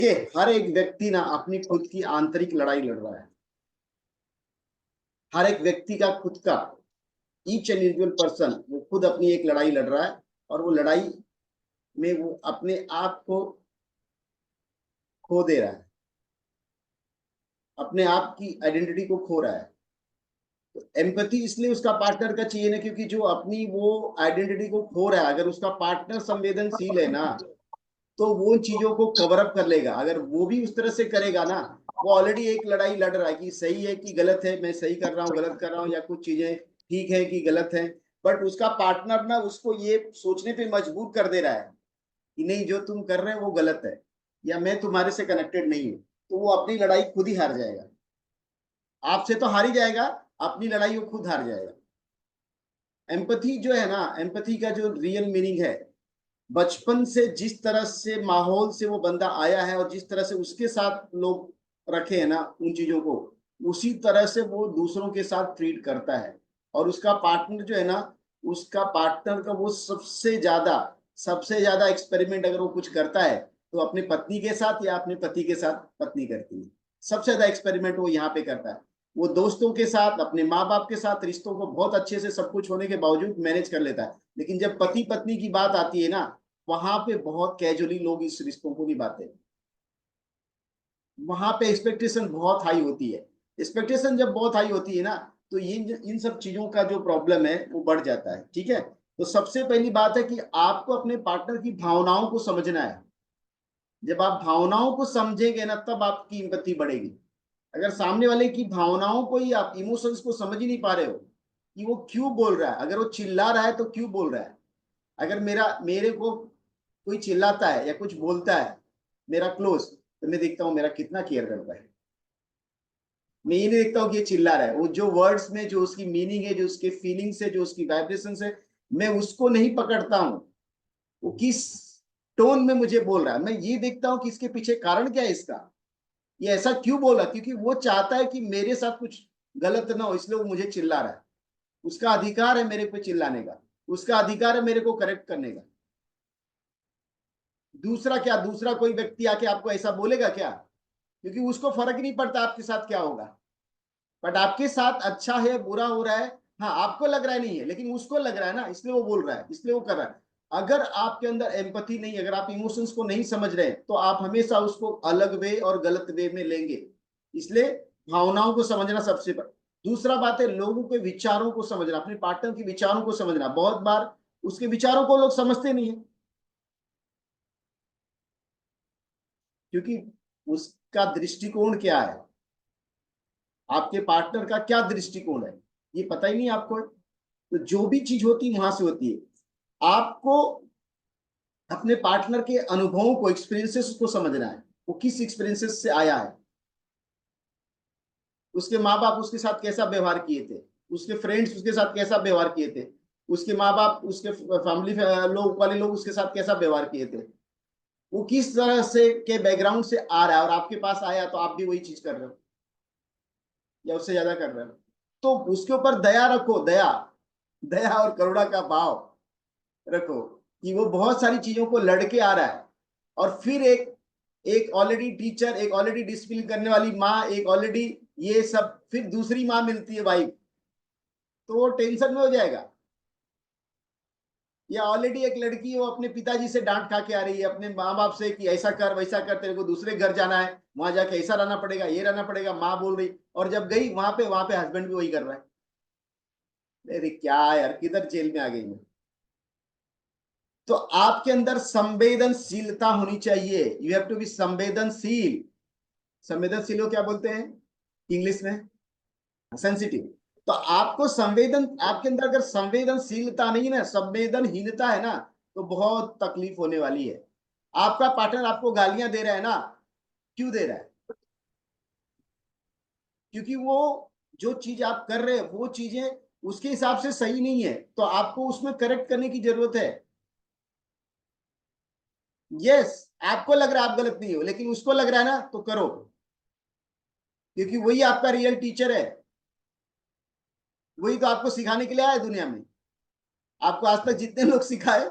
ये हर एक व्यक्ति ना अपनी खुद की आंतरिक लड़ाई लड़ रहा है। हर एक व्यक्ति का खुद का ईच एंड इंडिविजुअल पर्सन वो खुद अपनी एक लड़ाई लड़ रहा है और वो लड़ाई में वो अपने आप को खो दे रहा है, अपने आप की आइडेंटिटी को खो रहा है। तो एम्पैथी इसलिए उसका पार्टनर का चाहिए ना, क्योंकि जो अपनी वो आइडेंटिटी को खो रहा है, अगर उसका पार्टनर संवेदनशील है ना तो वो चीजों को कवर अप कर लेगा। अगर वो भी उस तरह से करेगा ना, वो ऑलरेडी एक लड़ाई लड़ रहा है कि सही है कि गलत है, मैं सही कर रहा हूँ गलत कर रहा हूँ, या कुछ चीजें ठीक है कि गलत है। बट उसका पार्टनर ना उसको ये सोचने पे मजबूर कर दे रहा है कि नहीं, जो तुम कर रहे हो वो गलत है, या मैं तुम्हारे से कनेक्टेड नहीं हूँ। तो वो अपनी लड़ाई खुद ही हार जाएगा। आपसे तो हार ही जाएगा, अपनी लड़ाई वो खुद हार जाएगा। एम्पथी जो है ना, एम्पथी का जो रियल मीनिंग है, बचपन से जिस तरह से माहौल से वो बंदा आया है और जिस तरह से उसके साथ लोग रखे हैं ना उन चीजों को, उसी तरह से वो दूसरों के साथ ट्रीट करता है। और उसका पार्टनर जो है ना, उसका पार्टनर का वो सबसे ज्यादा एक्सपेरिमेंट अगर वो कुछ करता है तो अपनी पत्नी के साथ या अपने पति के साथ पत्नी करती है। सबसे ज्यादा एक्सपेरिमेंट वो यहाँ पे करता है। वो दोस्तों के साथ, अपने माँ बाप के साथ रिश्तों को बहुत अच्छे से सब कुछ होने के बावजूद मैनेज कर लेता है, लेकिन जब पति पत्नी की बात आती है ना, वहां पे बहुत कैजुअली लोग इस रिश्तों को निभाते हैं। वहां पे एक्सपेक्टेशन बहुत हाई होती है। एक्सपेक्टेशन जब बहुत हाई होती है ना, तो ये इन सब चीजों का जो प्रॉब्लम है वो बढ़ जाता है। ठीक है, तो सबसे पहली बात है कि आपको अपने पार्टनर की भावनाओं को समझना है। जब आप भावनाओं को समझेंगे ना, तब आपकी एम्पैथी बढ़ेगी। अगर सामने वाले की भावनाओं को ही, आप इमोशंस को समझ ही नहीं पा रहे हो कि वो क्यों बोल रहा है, अगर वो चिल्ला रहा है तो क्यों बोल रहा है। अगर मेरे को कोई चिल्लाता है या कुछ बोलता है मेरा क्लोज, तो मैं देखता हूँ मेरा कितना केयर करता है। मैं ये नहीं देखता हूँ कि ये चिल्ला रहा है। वो जो वर्ड्स में जो उसकी मीनिंग है, जो उसके फीलिंग्स है, जो उसकी वाइब्रेशन है, मैं उसको नहीं पकड़ता हूँ वो किस टोन में मुझे बोल रहा है। मैं ये देखता हूँ कि इसके पीछे कारण क्या है इसका, ये ऐसा क्यों बोला। क्योंकि वो चाहता है कि मेरे साथ कुछ गलत ना हो, इसलिए वो मुझे चिल्ला रहा है। उसका अधिकार है मेरे पे चिल्लाने का, उसका अधिकार है मेरे को करेक्ट करने का। दूसरा क्या, दूसरा कोई व्यक्ति आके आपको ऐसा बोलेगा क्या? क्योंकि उसको फर्क ही नहीं पड़ता आपके साथ क्या होगा। बट आपके साथ अच्छा है बुरा हो रहा है, हाँ आपको लग रहा है नहीं है, लेकिन उसको लग रहा है ना, इसलिए वो बोल रहा है, इसलिए वो कर रहा है। अगर आपके अंदर एम्पैथी नहीं, अगर आप इमोशंस को नहीं समझ रहे हैं, तो आप हमेशा उसको अलग वे और गलत वे में लेंगे। इसलिए भावनाओं को समझना सबसे दूसरा बात है, लोगों के विचारों को समझना, अपने पार्टनर के विचारों को समझना। बहुत बार उसके विचारों को लोग समझते नहीं है, क्योंकि उसका दृष्टिकोण क्या है, आपके पार्टनर का क्या दृष्टिकोण है, ये पता ही नहीं आपको। तो जो भी चीज होती है वहां से होती है। आपको अपने पार्टनर के अनुभवों को, एक्सपीरियंसेस को समझना है, वो किस एक्सपीरियंसेस से आया है। उसके माँ बाप उसके साथ कैसा व्यवहार किए थे, उसके फ्रेंड्स उसके साथ कैसा व्यवहार किए थे, उसके माँ बाप, उसके फैमिली लोग वाले लोग उसके साथ कैसा व्यवहार किए थे। वो किस तरह से के बैकग्राउंड से आ रहा है, और आपके पास आया तो आप भी वही चीज कर रहे हो या उससे ज्यादा कर रहे हो। तो उसके ऊपर दया रखो, दया, दया और करुणा का भाव रखो कि वो बहुत सारी चीजों को लड़के आ रहा है। और फिर एक एक ऑलरेडी टीचर, एक ऑलरेडी डिसिप्लिन करने वाली माँ, एक ऑलरेडी ये सब, फिर दूसरी माँ मिलती है वाइफ, तो वो टेंशन में हो जाएगा। या ऑलरेडी एक लड़की वो अपने पिताजी से डांट खा के आ रही है, अपने माँ बाप से कि ऐसा कर वैसा कर, तेरे को दूसरे घर जाना है, वहां जाके ऐसा रहना पड़ेगा, ये रहना पड़ेगा, माँ बोल रही। और जब गई वहां पे हस्बैंड भी वही कर रहा है। अरे क्या यार, किधर जेल में आ गई मैं। तो आपके अंदर संवेदनशीलता होनी चाहिए। यू हैव टू बी संवेदनशील। संवेदनशील को क्या बोलते हैं इंग्लिश में? सेंसिटिव। तो आपको संवेदन, आपके अंदर अगर संवेदनशीलता नहीं है ना, संवेदनहीनता है ना, तो बहुत तकलीफ होने वाली है। आपका पार्टनर आपको गालियां दे रहा है ना, क्यों दे रहा है? क्योंकि वो जो चीज आप कर रहे हैं वो चीजें उसके हिसाब से सही नहीं है, तो आपको उसमें करेक्ट करने की जरूरत है। यस, आपको लग रहा है आप गलत नहीं हो, लेकिन उसको लग रहा है ना, तो करो, क्योंकि वही आपका रियल टीचर है। वही तो आपको सिखाने के लिए आया है दुनिया में। आपको आज तक जितने लोग सिखाए,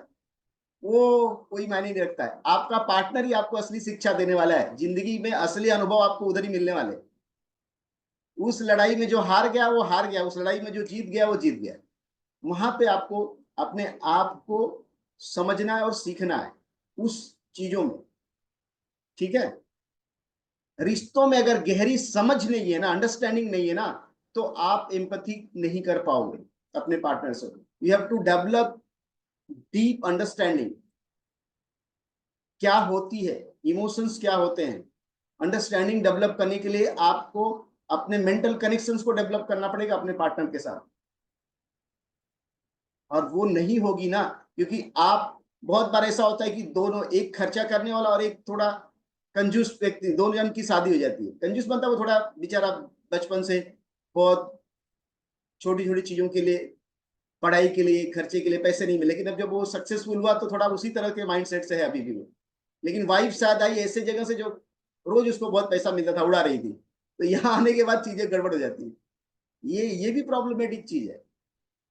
वो कोई मायने नहीं रखता है। आपका पार्टनर ही आपको असली शिक्षा देने वाला है, जिंदगी में असली अनुभव आपको उधर ही मिलने वाले हैं। उस लड़ाई में जो हार गया वो हार गया, उस लड़ाई में जो जीत गया वो जीत गया। वहां पे आपको अपने आप को समझना है और सीखना है उस चीजों में, ठीक है। रिश्तों में अगर गहरी समझ नहीं है ना, अंडरस्टैंडिंग नहीं है ना, तो आप एम्पैथी नहीं कर पाओगे अपने पार्टनर से। You have to develop deep understanding, क्या होती है, इमोशंस क्या होते हैं। अंडरस्टैंडिंग डेवलप करने के लिए आपको अपने मेंटल कनेक्शंस को डेवलप करना पड़ेगा अपने पार्टनर के साथ। और वो नहीं होगी ना, क्योंकि आप, बहुत बार ऐसा होता है कि दोनों, एक खर्चा करने वाला और एक थोड़ा कंजूस व्यक्ति, दोनों जन की शादी हो जाती है। कंजूस बनता है वो थोड़ा बेचारा, बचपन से बहुत छोटी छोटी चीजों के लिए, पढ़ाई के लिए, खर्चे के लिए पैसे नहीं मिले, लेकिन अब जब वो सक्सेसफुल हुआ तो थोड़ा उसी तरह के माइंडसेट से है अभी भी वो। लेकिन वाइफ शायद आई ऐसे जगह से जो रोज उसको बहुत पैसा मिलता था, उड़ा रही थी, तो यहाँ आने के बाद चीजें गड़बड़ हो जाती है। ये भी प्रॉब्लमेटिक चीज है।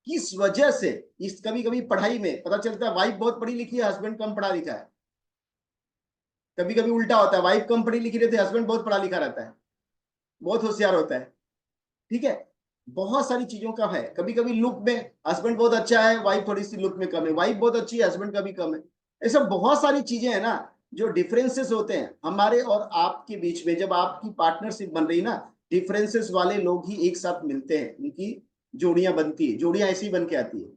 किस वजह से, इस कभी कभी पढ़ाई में पता चलता है वाइफ बहुत पढ़ी लिखी है, हस्बैंड कम पढ़ा लिखा है। कभी कभी उल्टा होता है, वाइफ कम पढ़ी लिखी रहती है, हस्बैंड बहुत पढ़ा लिखा रहता है, बहुत होशियार होता है, ठीक है। बहुत सारी चीजों का है। कभी कभी लुक में हस्बैंड बहुत अच्छा है, वाइफ थोड़ी सी लुक में कम है, वाइफ बहुत अच्छी है, हस्बैंड का भी कम है। ऐसा बहुत सारी चीजें हैं ना, जो डिफरेंसेस होते हैं हमारे और आपके बीच में। जब आपकी पार्टनरशिप बन रही ना, डिफरेंसेस वाले लोग ही एक साथ मिलते हैं, उनकी जोड़ियां बनती है, जोड़ियां ऐसी बन के आती है।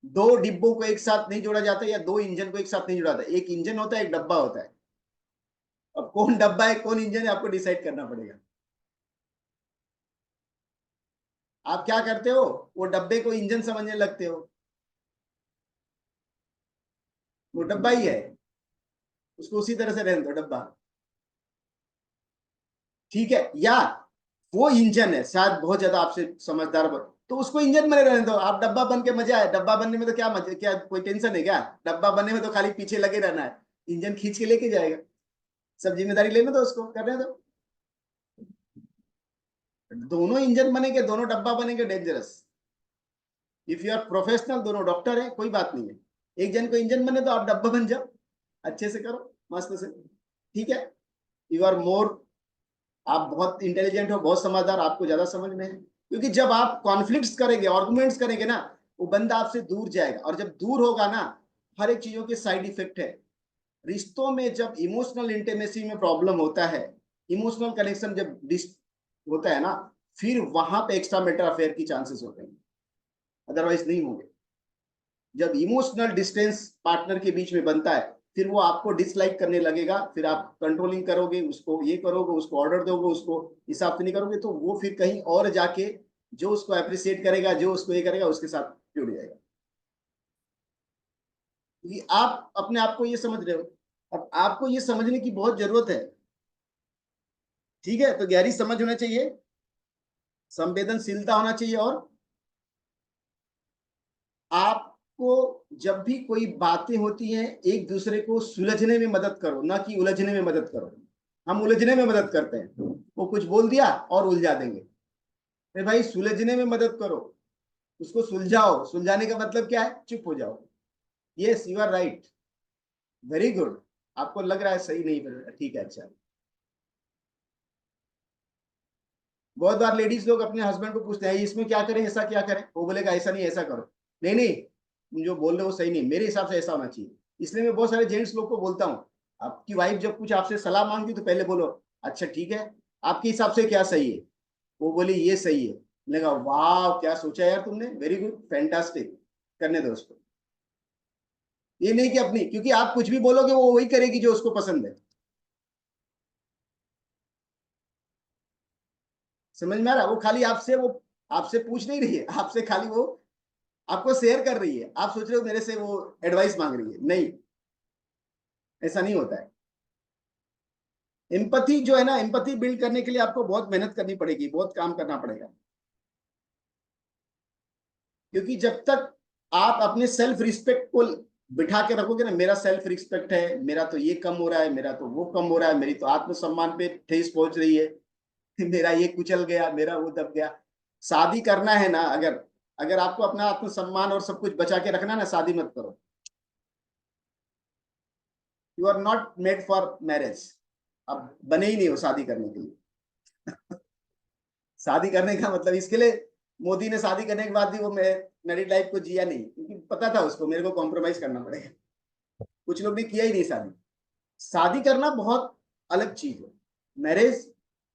दो डिब्बों को एक साथ नहीं जोड़ा जाता, या दो इंजन को एक साथ नहीं जोड़ा जाता, एक इंजन होता है, एक डब्बा होता है। अब कौन डब्बा है कौन इंजन है आपको डिसाइड करना पड़ेगा। आप क्या करते हो, वो डब्बे को इंजन समझने लगते हो, वो डब्बा ही है, उसको उसी तरह से रहने दो, डब्बा, ठीक है। या वो इंजन है, शायद बहुत ज्यादा आपसे समझदार तो उसको इंजन बने रहने दो, आप डब्बा बन के मजा है। डब्बा बनने में तो क्या मजा, क्या कोई टेंशन है क्या? डब्बा बनने में तो खाली पीछे लगे रहना है, इंजन खींच के लेके जाएगा। सब जिम्मेदारी लेने दो उसको, करने दो। दोनों इंजन बनेंगे, दोनों डब्बा बनेंगे, dangerous. If you are professional, दोनों डॉक्टर है, कोई बात नहीं है। एक जन को इंजन बने तो आप डब्बा बन जाओ, अच्छे से करो, मस्त से, ठीक है। यू आर मोर, आप बहुत इंटेलिजेंट हो, बहुत समझदार, आपको ज्यादा समझ में है। क्योंकि जब आप कॉन्फ्लिक्ट्स करेंगे, आर्गुमेंट्स करेंगे ना, वो बंदा आपसे दूर जाएगा, और जब दूर होगा ना, हर एक चीजों के साइड इफेक्ट है। रिश्तों में जब इमोशनल इंटीमेसी में प्रॉब्लम होता है, इमोशनल कनेक्शन जब डिस होता है ना, फिर वहां पे एक्स्ट्रा मैटर अफेयर की चांसेस होते हैं, अदरवाइज नहीं होंगे। जब इमोशनल डिस्टेंस पार्टनर के बीच में बनता है, फिर वो आपको डिसलाइक करने लगेगा, फिर आप कंट्रोलिंग करोगे उसको, ये करोगे, उसको ऑर्डर दोगे, उसको हिसाब से नहीं करोगे, तो वो फिर कहीं और जाके जो उसको अप्रिशिएट करेगा, जो उसको ये करेगा, उसके साथ जुड़ जाएगा। क्योंकि आप अपने आप को ये समझ रहे हो। अब आपको ये समझने की बहुत जरूरत है, ठीक है। तो गहरी समझ होना चाहिए, संवेदनशीलता होना चाहिए, और आपको जब भी कोई बातें होती हैं, एक दूसरे को सुलझने में मदद करो, ना कि उलझने में मदद करो। हम उलझने में मदद करते हैं, वो कुछ बोल दिया और उलझा देंगे। अरे भाई, सुलझने में मदद करो, उसको सुलझाओ। सुलझाने का मतलब क्या है? चुप हो जाओ। Yes, you are right, very good. आपको लग रहा है सही, नहीं ठीक है, अच्छा। बहुत बार लेडीज लोग अपने हस्बैंड को पूछते हैं, इसमें क्या करें, ऐसा क्या करें, वो बोलेगा ऐसा नहीं ऐसा करो। नहीं नहीं, तुम जो बोल रहे हो सही नहीं, मेरे हिसाब से ऐसा होना चाहिए। इसलिए मैं बहुत सारे जेंट्स लोग को बोलता हूँ, आपकी वाइफ जब कुछ आपसे सलाह मांगती तो पहले बोलो, अच्छा ठीक है, आपके हिसाब से क्या सही है। वो बोली ये सही है, लगा वाह क्या सोचा यार तुमने, वेरी गुड, फैंटास्टिक, करने दो उसको। ये नहीं कि अपनी, क्योंकि आप कुछ भी बोलोगे वो वही करेगी जो उसको पसंद है। समझ में आ रहा? वो खाली आपसे, वो आपसे पूछ नहीं रही है, आपसे खाली वो आपको शेयर कर रही है। आप सोच रहे हो मेरे से वो एडवाइस मांग रही है, नहीं, ऐसा नहीं होता है। एम्पथी जो है ना, एम्पथी बिल्ड करने के लिए आपको बहुत मेहनत करनी पड़ेगी, बहुत काम करना पड़ेगा। क्योंकि जब तक आप अपने सेल्फ रिस्पेक्ट को बिठा के रखोगे ना, मेरा सेल्फ रिस्पेक्ट है, मेरा तो ये कम हो रहा है, मेरा तो वो कम हो रहा है, मेरी तो आत्मसम्मान पे ठेस पहुंच रही है, मेरा ये कुचल गया, मेरा वो दब गया। शादी करना है ना, अगर अगर आपको अपना आत्मसम्मान और सब कुछ बचा के रखना है ना, शादी मत करो। You are not made for marriage, अब बने ही नहीं हो शादी करने के लिए। शादी करने का मतलब इसके लिए मोदी ने शादी करने के बाद भी वो मैरिड लाइफ को जिया नहीं, क्योंकि पता था उसको मेरे को कॉम्प्रोमाइज करना पड़ेगा। कुछ लोग ने किया ही नहीं शादी। शादी करना बहुत अलग चीज है। मैरिज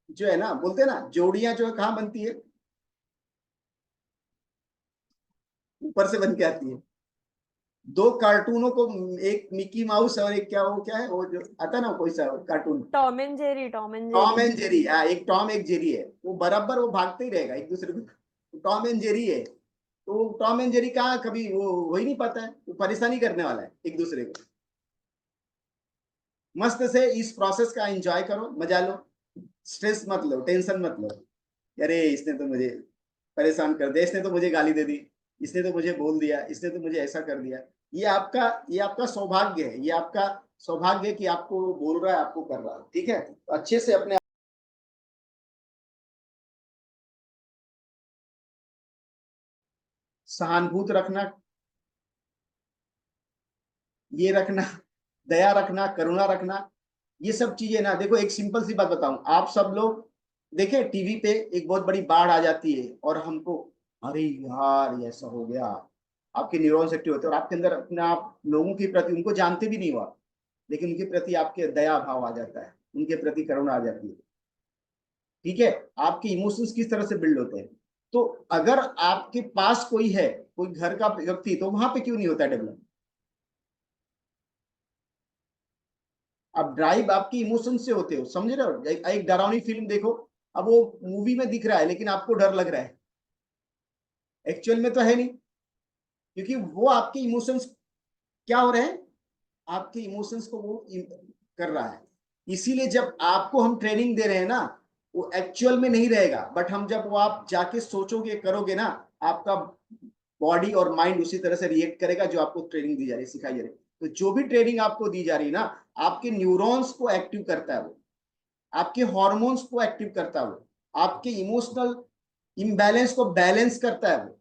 जो है ना, बोलते हैं ना जोड़ियां जो है कहाँ बनती है, ऊपर से बन के आती है। दो कार्टूनों को, एक मिकी माउस और एक क्या, वो क्या है वो जो आता ना कोई सा cartoon, Tom and Jerry, Tom and Tom Jerry. And Jerry. हाँ, एक टॉम एक जेरी है, वो बराबर वो भागते ही रहेगा एक दूसरे को, टॉम एंड जेरी है। तो टॉम एंड जेरी कहाँ कभी वो हो ही नहीं पाता है, वो परेशानी करने वाला है एक दूसरे को। मस्त से इस प्रोसेस का एंजॉय करो, मजा लो, स्ट्रेस मत लो, टेंशन मत लो। अरे इसने तो मुझे परेशान कर दिया, इसने तो मुझे गाली दे दी, इसने तो मुझे बोल दिया, इसने तो मुझे ऐसा कर दिया। ये आपका सौभाग्य है, ये आपका सौभाग्य है कि आपको बोल रहा है, आपको कर रहा है, ठीक है। तो अच्छे से अपने सहानुभूत रखना, ये रखना, दया रखना, करुणा रखना, ये सब चीजें ना। देखो एक सिंपल सी बात बताऊं, आप सब लोग देखे टीवी पे एक बहुत बड़ी बाढ़ आ जाती है और हमको, अरे यार ये ऐसा हो गया, आपके न्यूरॉन्स एक्टिव होते हैं और आपके अंदर अपने आप लोगों के प्रति, उनको जानते भी नहीं हुआ लेकिन उनके प्रति आपके दया भाव आ जाता है, उनके प्रति करुणा आ जाती है, ठीक है। आपके इमोशंस किस तरह से बिल्ड होते हैं। तो अगर आपके पास कोई है, कोई घर का व्यक्ति, तो वहां पे क्यों नहीं होता डेवलप। आप ड्राइव आपकी इमोशन से होते हो, समझ रहे हो। एक डरावनी फिल्म देखो, अब वो मूवी में दिख रहा है लेकिन आपको डर लग रहा है, एक्चुअल में तो है नहीं, क्योंकि वो आपके इमोशंस क्या हो रहे हैं, आपके इमोशंस को वो कर रहा है। इसीलिए जब आपको हम ट्रेनिंग दे रहे हैं ना, वो एक्चुअल में नहीं रहेगा, बट हम जब वो आप जाके सोचोगे करोगे ना, आपका बॉडी और माइंड उसी तरह से रिएक्ट करेगा जो आपको ट्रेनिंग दी जा रही है, सिखाई जा रही है। तो जो भी ट्रेनिंग आपको दी जा रही है ना, आपके न्यूरॉन्स को एक्टिव करता है वो, आपके हॉर्मोन्स को एक्टिव करता है वो, आपके इमोशनल इम्बैलेंस को बैलेंस करता है वो।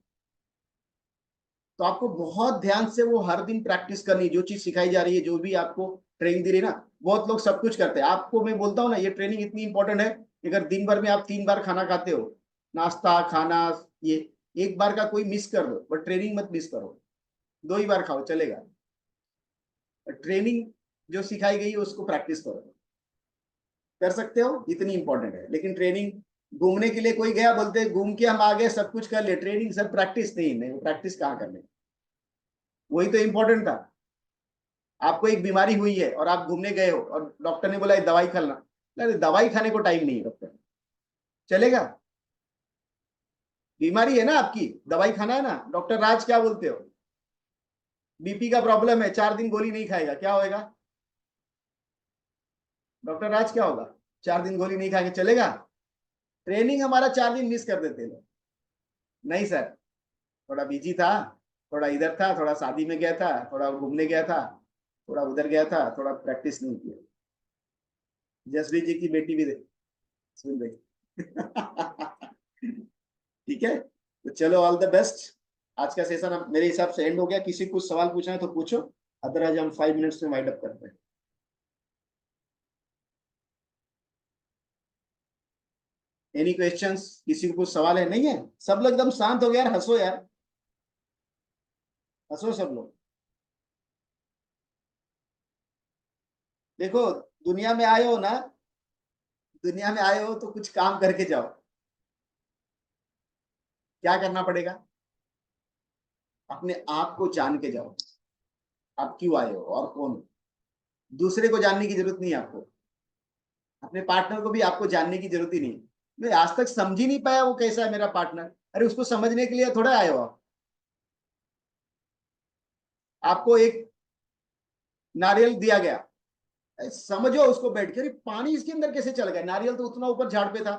तो आपको बहुत ध्यान से वो हर दिन प्रैक्टिस करनी, जो चीज सिखाई जा रही है, जो भी आपको ट्रेनिंग दे रही है ना। बहुत लोग सब कुछ करते हैं, आपको मैं बोलता हूँ ना, ये ट्रेनिंग इतनी इंपॉर्टेंट है कि अगर दिन भर में आप 3 बार खाना खाते हो, नाश्ता खाना, ये एक बार का कोई मिस कर दो, बट ट्रेनिंग मत मिस करो, 2 ही बार खाओ चलेगा। ट्रेनिंग जो सिखाई गई है उसको प्रैक्टिस करो, कर सकते हो, इतनी इंपॉर्टेंट है। लेकिन ट्रेनिंग घूमने के लिए कोई गया, बोलते घूम के हम आ गए सब कुछ कर ले, ट्रेनिंग सर प्रैक्टिस नहीं, नहीं प्रैक्टिस कहाँ करने, वही तो इंपॉर्टेंट था। आपको एक बीमारी हुई है और आप घूमने गए हो और डॉक्टर ने बोला दवाई खाना, अरे दवाई खाने को टाइम नहीं है डॉक्टर, चलेगा। बीमारी है ना आपकी, दवाई खाना है ना, डॉक्टर राज क्या बोलते हो, बीपी का प्रॉब्लम है, 4 दिन गोली नहीं खाएगा, क्या होएगा, डॉक्टर राज क्या होगा, 4 दिन गोली नहीं खाएंगे, चलेगा। ट्रेनिंग हमारा 4 दिन मिस कर देते लोग, नहीं सर, थोड़ा बिजी था, थोड़ा इधर था, थोड़ा शादी में गया था, थोड़ा घूमने गया था, थोड़ा उधर गया था, थोड़ा प्रैक्टिस नहीं किया। जसवीर जी की बेटी भी सुन रही। ठीक है, तो चलो ऑल द बेस्ट। आज का सेशन मेरे हिसाब से एंड हो गया, किसी कुछ सवाल पूछना है तो पूछो, अदरवाइज हम 5 मिनट्स में वाइड अप करते हैं। एनी क्वेश्चंस, किसी को कुछ सवाल है, नहीं है, सब लोग एकदम शांत हो गया यार, हंसो यार, हंसो सब लोग। देखो, दुनिया में आए हो ना, दुनिया में आए हो तो कुछ काम करके जाओ। क्या करना पड़ेगा, अपने आप को जान के जाओ, आप क्यों आए हो और कौन हो। दूसरे को जानने की जरूरत नहीं है आपको, अपने पार्टनर को भी आपको जानने की जरूरत ही नहीं। मैं आज तक समझ ही नहीं पाया वो कैसा है मेरा पार्टनर, अरे उसको समझने के लिए थोड़ा आए हो आप। आपको एक नारियल दिया गया, समझो उसको बैठ के, अरे पानी इसके अंदर कैसे चल गया, नारियल तो उतना ऊपर झाड़ पे था,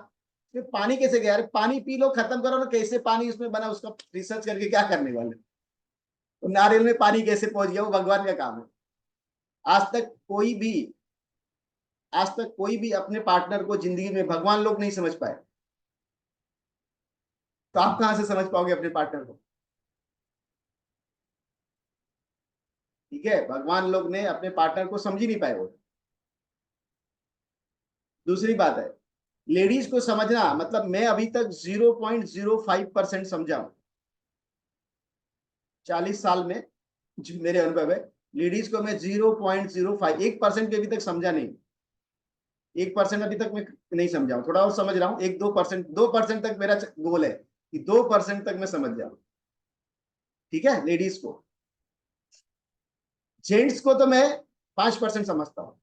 फिर पानी कैसे गया, अरे पानी पी लो खत्म करो ना, कैसे पानी उसमें बना उसका रिसर्च करके क्या करने वाले, तो नारियल में पानी कैसे पहुंच गया, वो भगवान का काम है। आज तक कोई भी, आज तक कोई भी अपने पार्टनर को जिंदगी में भगवान लोग नहीं समझ पाए, तो आप कहां से समझ पाओगे अपने पार्टनर को। ठीक है, भगवान लोग ने अपने पार्टनर को समझ ही नहीं पाए वो। दूसरी बात है, लेडीज को समझना, मतलब मैं अभी तक 0.05% समझा हूं 40 साल में, जो मेरे अनुभव है। लेडीज को मैं 0.05, 1% भी अभी तक समझा नहीं। 1% अभी तक मैं नहीं समझा हूं, थोड़ा और समझ रहा हूं। 1-2%, 2% तक मेरा गोल है कि 2% तक मैं समझ जाऊं। ठीक है, लेडीज को। जेंट्स को तो मैं 5% समझता हूँ।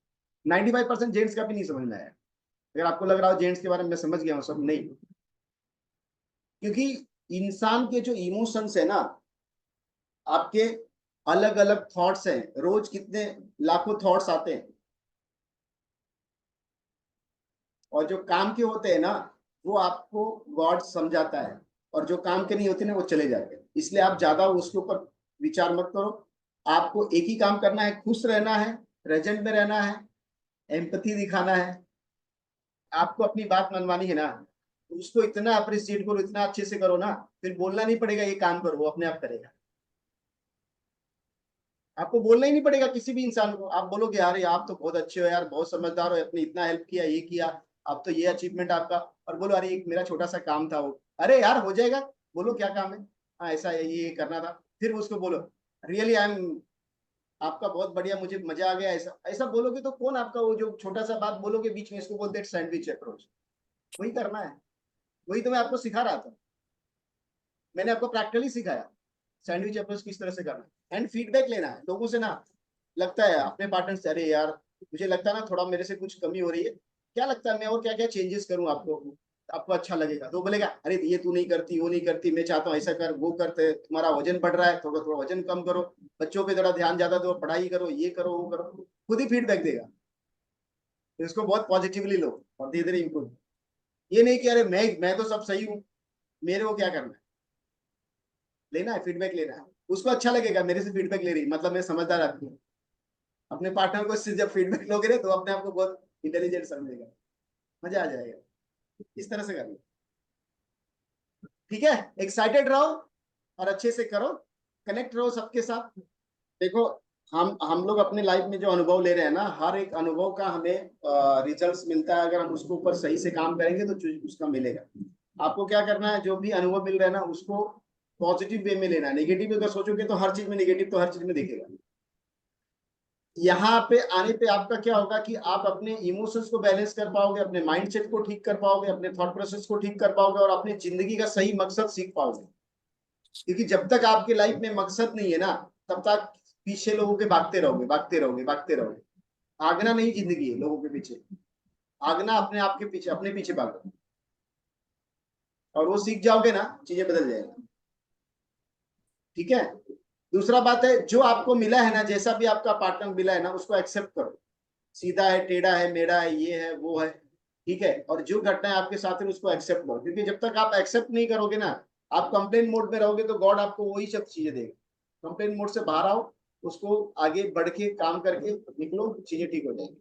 95% जेंट्स का भी नहीं समझ में आया। अगर आपको लग रहा हो जेंट्स के बारे में मैं समझ गया हूँ सब, नहीं। क्योंकि इंसान के जो इमोशंस है ना, आपके अलग अलग थॉट्स हैं, रोज कितने लाखों थॉट्स आते हैं, और जो काम के होते हैं ना, वो आपको गॉड समझाता है, और जो काम के नहीं होते ना, वो चले जाते हैं। इसलिए आप ज्यादा उसके ऊपर विचार मत करो। आपको एक ही काम करना है, खुश रहना है, प्रेजेंट में रहना है, एम्पथी दिखाना है। आपको अपनी बात मनवानी है ना, तो उसको इतना अप्रिशिएट करो, इतना अच्छे से करो ना, फिर बोलना नहीं पड़ेगा ये काम करो, वो अपने आप करेगा। आपको बोलना ही नहीं पड़ेगा किसी भी इंसान को। आप बोलोगे यार ये आप तो बहुत अच्छे हो यार, बहुत समझदार हो, आपने इतना हेल्प किया, ये किया, अब तो ये अचीवमेंट आपका। और बोलो अरे एक मेरा छोटा सा काम था वो, अरे यार हो जाएगा। बोलो क्या काम है, हाँ ऐसा है, ये करना था। फिर उसको बोलो रियली आई एम, आपका बहुत बढ़िया, मुझे मजा आ गया, ऐसा ऐसा बोलोगे तो कौन आपका वो जो छोटा सा बात बोलोगे बीच में, इसको बोलते हैं सैंडविच अप्रोच। वही करना है। वही तो मैं आपको सिखा रहा था, मैंने आपको प्रैक्टिकली सिखाया सैंडविच अप्रोच किस तरह से करना है। एंड फीडबैक लेना है लोगों से ना। लगता है अपने पार्टनर से, अरे यार मुझे लगता है ना थोड़ा मेरे से कुछ कमी हो रही है, क्या लगता है मैं और क्या क्या चेंजेस करूं आपको, आपको अच्छा लगेगा। तो बोलेगा अरे ये तू नहीं करती, वो नहीं करती, मैं चाहता हूँ ऐसा कर, वो करते, तुम्हारा वजन बढ़ रहा है, थोड़ा थोड़ा वजन कम करो, बच्चों पे थोड़ा ध्यान ज्यादा दो, पढ़ाई करो, ये करो वो करो। खुद ही फीडबैक देगा। तो इसको बहुत पॉजिटिवली लो और धीरे धीरे इम्प्रूव। ये नहीं कि अरे मैं तो सब सही हूँ, मेरे को क्या करना है। लेना है, फीडबैक लेना है। उसको अच्छा लगेगा मेरे से फीडबैक ले रही, मतलब मैं समझदार आदमी हूँ। अपने पार्टनर को इससे जब फीडबैक लोगे ना, तो अपने आप को बहुत इंटेलिजेंट समझेगा, मजा आ जाएगा। इस तरह से करिए। ठीक है, एक्साइटेड रहो और अच्छे से करो, कनेक्ट रहो सबके साथ। देखो, हम लोग अपने लाइफ में जो अनुभव ले रहे हैं ना, हर एक अनुभव का हमें रिजल्ट्स मिलता है। अगर हम उसके ऊपर सही से काम करेंगे तो उसका मिलेगा। आपको क्या करना है, जो भी अनुभव मिल रहा है ना, उसको पॉजिटिव वे में लेना है। नेगेटिव अगर सोचोगे तो हर चीज में नेगेटिव, तो हर चीज में दिखेगा। यहाँ पे आने पे आपका क्या होगा कि आप अपने इमोशंस को बैलेंस कर पाओगे, अपने माइंडसेट को ठीक कर पाओगे, अपने थॉट प्रोसेस को ठीक कर पाओगे, और अपनी जिंदगी का सही मकसद सीख पाओगे। क्योंकि जब तक आपके लाइफ में मकसद नहीं है ना, तब तक पीछे लोगों के भागते रहोगे, भागते रहोगे, भागते रहोगे। भागना नहीं जिंदगी है लोगों के पीछे, भागना अपने आप के पीछे, अपने पीछे भागो। और वो सीख जाओगे ना, चीजें बदल जाएंगी। ठीक है। दूसरा बात है, जो आपको मिला है ना, जैसा भी आपका पार्टनर मिला है ना, उसको एक्सेप्ट करो। सीधा है, टेढ़ा है, मेढ़ा है, ये है, वो है। ठीक है, और जो घटना है आपके साथ है उसको एक्सेप्ट करो। क्योंकि जब तक आप एक्सेप्ट नहीं करोगे ना, आप कंप्लेन मोड में रहोगे, तो गॉड आपको वही सब चीजें देगा। कंप्लेन मोड से बाहर आओ, उसको आगे बढ़ के काम करके निकलो, चीजें ठीक हो जाएंगी।